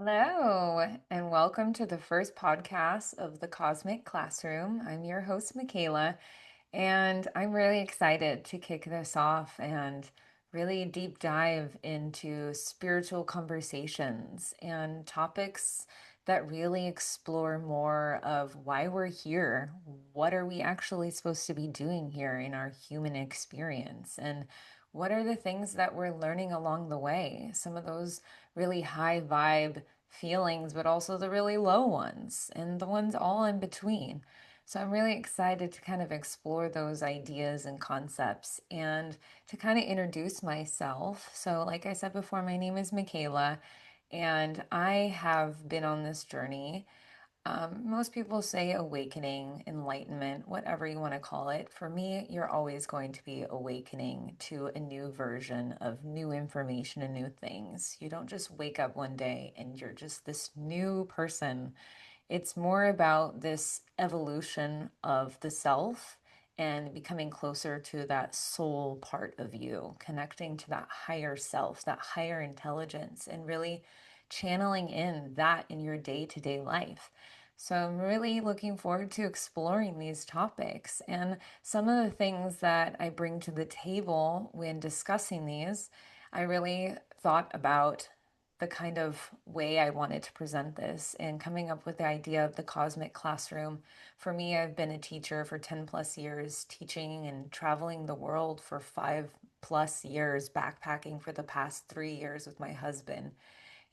Hello, and welcome to the first podcast of the Cosmic Classroom. I'm your host, Michaela, and I'm really excited to kick this off and really deep dive into spiritual conversations and topics that really explore more of why we're here. What are we actually supposed to be doing here in our human experience? And what are the things that we're learning along the way? Some of those really high vibe feelings, but also the really low ones and the ones all in between. So I'm really excited to kind of explore those ideas and concepts and to kind of introduce myself. So, like I said before, my name is Michaela, and I have been on this journey. Most people say awakening, enlightenment, whatever you want to call it. For me, you're always going to be awakening to a new version of new information and new things. You don't just wake up one day and you're just this new person. It's more about this evolution of the self and becoming closer to that soul part of you, connecting to that higher self, that higher intelligence, and really channeling in that in your day to day life. So I'm really looking forward to exploring these topics and some of the things that I bring to the table when discussing these. I really thought about the kind of way I wanted to present this and coming up with the idea of the cosmic classroom. For me, I've been a teacher for 10 plus years, teaching and traveling the world for 5 plus years, backpacking for the past 3 years with my husband.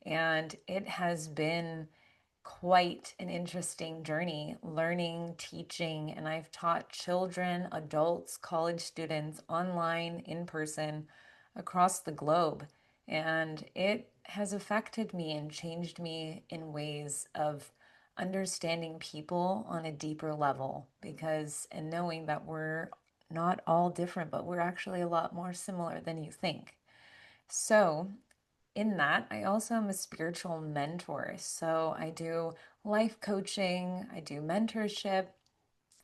And it has been quite an interesting journey learning, teaching, and I've taught children, adults, college students online, in person, across the globe. And it has affected me and changed me in ways of understanding people on a deeper level because, and knowing that we're not all different, but we're actually a lot more similar than you think. So, in that, I also am a spiritual mentor. So I do life coaching, I do mentorship,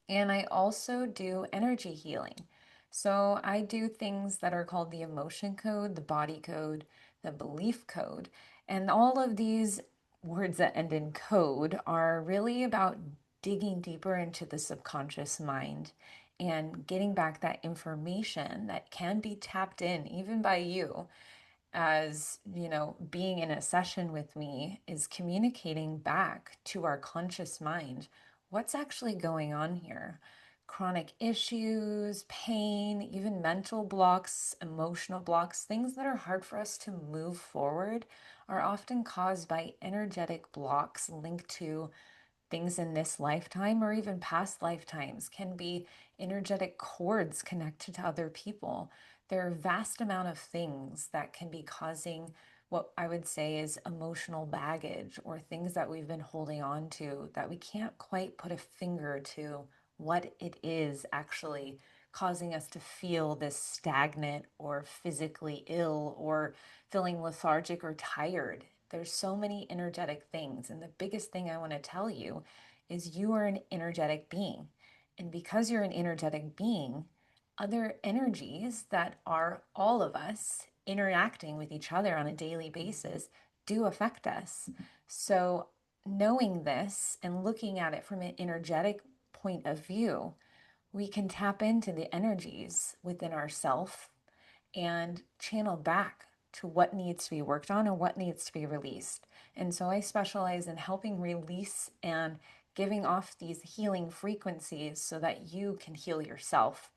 and I also do energy healing. So I do things that are called the emotion code, the body code, the belief code. And all of these words that end in code are really about digging deeper into the subconscious mind and getting back that information that can be tapped in even by you as being in a session with me is communicating back to our conscious mind what's actually going on here. Chronic issues, pain, even mental blocks, emotional blocks, things that are hard for us to move forward are often caused by energetic blocks linked to things in this lifetime or even past lifetimes, can be energetic cords connected to other people. There are a vast amount of things that can be causing what I would say is emotional baggage or things that we've been holding on to that we can't quite put a finger to what it is actually causing us to feel this stagnant or physically ill or feeling lethargic or tired. There's so many energetic things. And the biggest thing I want to tell you is you are an energetic being. And because you're an energetic being, other energies that are all of us interacting with each other on a daily basis do affect us. So, knowing this and looking at it from an energetic point of view, we can tap into the energies within ourself and channel back to what needs to be worked on and what needs to be released. And so I specialize in helping release and giving off these healing frequencies so that you can heal yourself.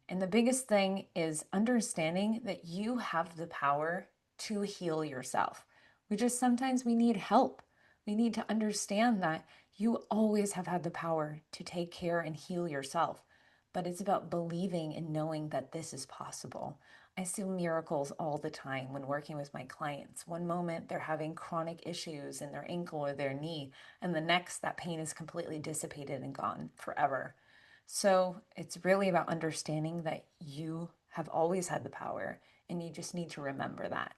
And the biggest thing is understanding that you have the power to heal yourself. We need help. We need to understand that you always have had the power to take care and heal yourself. But it's about believing and knowing that this is possible. I see miracles all the time when working with my clients. One moment they're having chronic issues in their ankle or their knee, and the next that pain is completely dissipated and gone forever. So it's really about understanding that you have always had the power and you just need to remember that.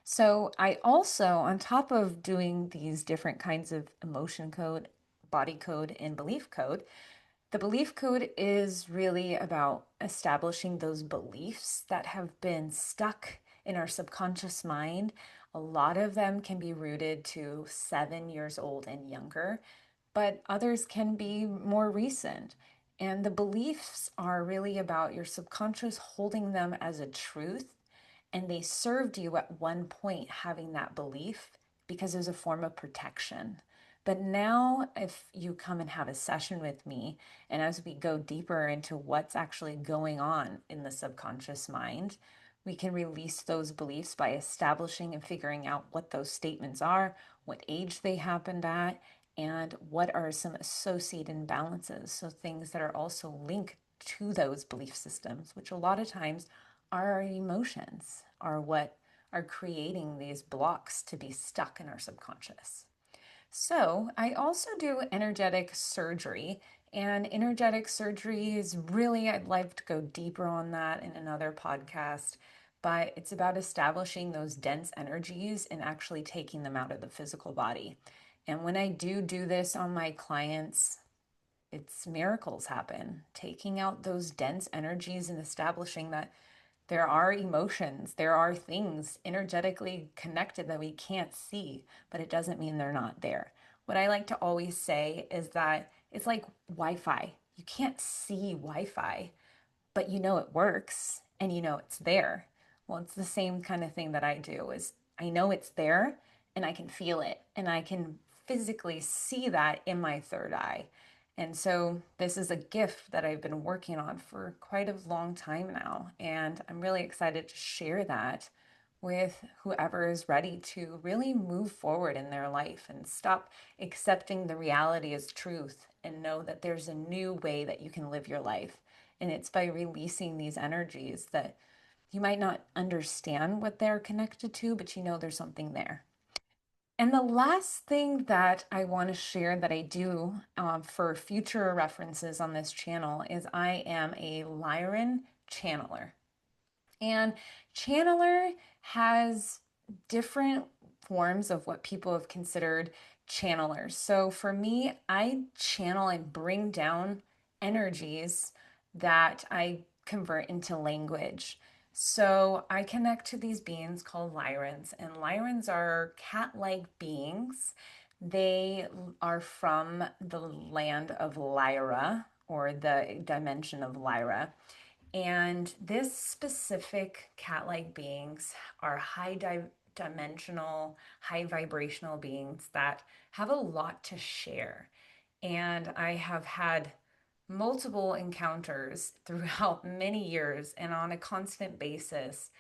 So I also, on top of doing these different kinds of emotion code, body code, and belief code, the belief code is really about establishing those beliefs that have been stuck in our subconscious mind, A lot of them can be rooted to 7 years old and younger, but others can be more recent. And the beliefs are really about your subconscious holding them as a truth, and they served you at one point having that belief because it was a form of protection. But now, if you come and have a session with me, and as we go deeper into what's actually going on in the subconscious mind, we can release those beliefs by establishing and figuring out what those statements are, what age they happened at, and what are some associated imbalances. So, things that are also linked to those belief systems, which a lot of times are our emotions, are what are creating these blocks to be stuck in our subconscious. So, I also do energetic surgery, and energetic surgery is really, I'd like to go deeper on that in another podcast, but it's about establishing those dense energies and actually taking them out of the physical body. And when I do this on my clients, it's miracles happen, taking out those dense energies and establishing that there are emotions, there are things energetically connected that we can't see, but it doesn't mean they're not there. What I like to always say is that it's like Wi-Fi. You can't see Wi-Fi, but you know it works and you know it's there. Well, it's the same kind of thing that I do is I know it's there and I can feel it and I can physically see that in my third eye. And so this is a gift that I've been working on for quite a long time now, and I'm really excited to share that with whoever is ready to really move forward in their life and stop accepting the reality as truth and know that there's a new way that you can live your life. And it's by releasing these energies that you might not understand what they're connected to, but you know there's something there. And the last thing that I want to share that I do for future references on this channel is I am a Lyran channeler. And channeler has different forms of what people have considered channelers. So for me, I channel and bring down energies that I convert into language. So I connect to these beings called Lyrans, and Lyrans are cat-like beings. They are from the land of Lyra, or the dimension of Lyra. And this specific cat-like beings are dimensional, high vibrational beings that have a lot to share. And I have had multiple encounters throughout many years and on a constant basis.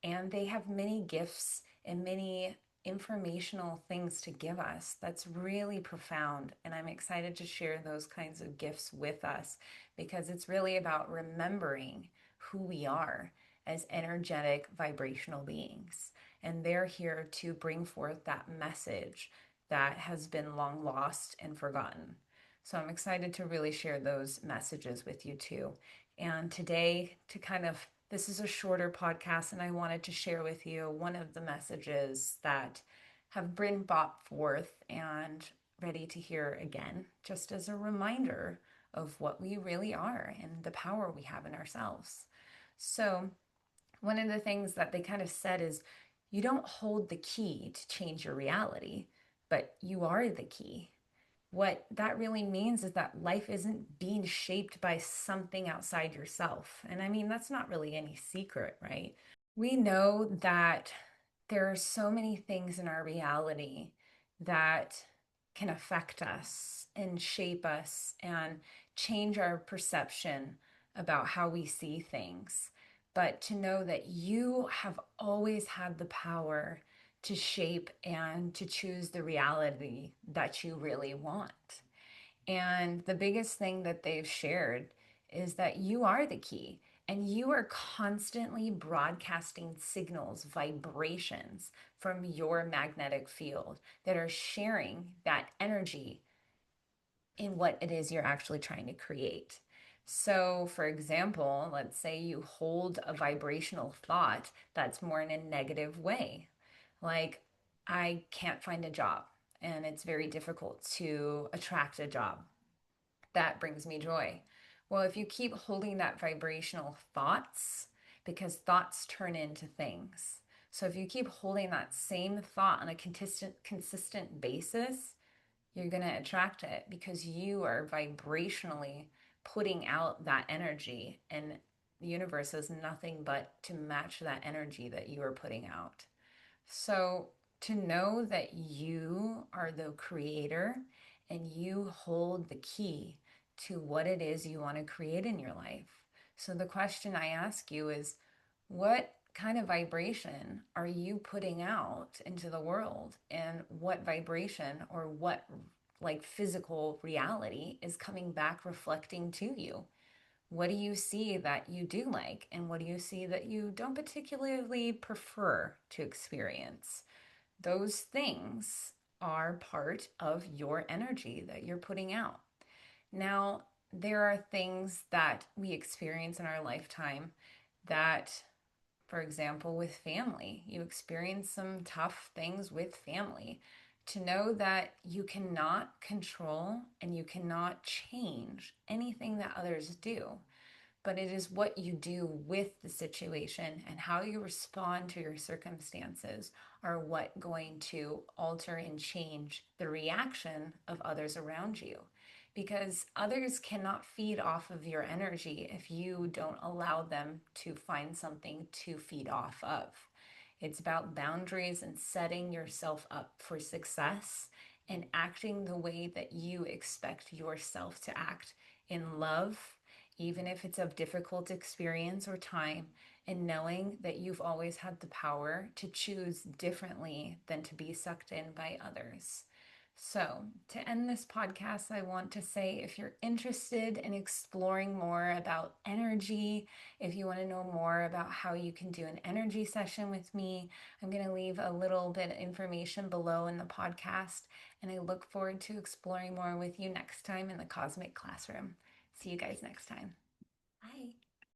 And they have many gifts and many informational things to give us that's really profound. And I'm excited to share those kinds of gifts with us because it's really about remembering who we are as energetic vibrational beings. And they're here to bring forth that message that has been long lost and forgotten. So I'm excited to really share those messages with you too. And today, this is a shorter podcast, and I wanted to share with you one of the messages that have been brought forth and ready to hear again, just as a reminder of what we really are and the power we have in ourselves. So, one of the things that they kind of said is you don't hold the key to change your reality, but you are the key. What that really means is that life isn't being shaped by something outside yourself. And I mean, that's not really any secret, right? We know that there are so many things in our reality that can affect us and shape us and change our perception about how we see things. But to know that you have always had the power to shape and to choose the reality that you really want. And the biggest thing that they've shared is that you are the key and you are constantly broadcasting signals, vibrations from your magnetic field that are sharing that energy in what it is you're actually trying to create. So, for example, let's say you hold a vibrational thought that's more in a negative way, like, I can't find a job and it's very difficult to attract a job. That brings me joy. Well, if you keep holding that vibrational thoughts, because thoughts turn into things. So if you keep holding that same thought on a consistent basis, you're going to attract it because you are vibrationally putting out that energy, and the universe is nothing but to match that energy that you are putting out. So, to know that you are the creator and you hold the key to what it is you want to create in your life. So, the question I ask you is, what kind of vibration are you putting out into the world? And what vibration or what like physical reality is coming back reflecting to you? What do you see that you do like? And what do you see that you don't particularly prefer to experience? Those things are part of your energy that you're putting out. Now, there are things that we experience in our lifetime that, for example, with family, you experience some tough things with family. To know that you cannot control and you cannot change anything that others do, but it is what you do with the situation and how you respond to your circumstances are what going to alter and change the reaction of others around you. Because others cannot feed off of your energy if you don't allow them to find something to feed off of. It's about boundaries and setting yourself up for success and acting the way that you expect yourself to act in love, even if it's a difficult experience or time, and knowing that you've always had the power to choose differently than to be sucked in by others. So, to end this podcast, I want to say if you're interested in exploring more about energy, if you want to know more about how you can do an energy session with me, I'm going to leave a little bit of information below in the podcast. And I look forward to exploring more with you next time in the Cosmic Classroom. See you guys next time.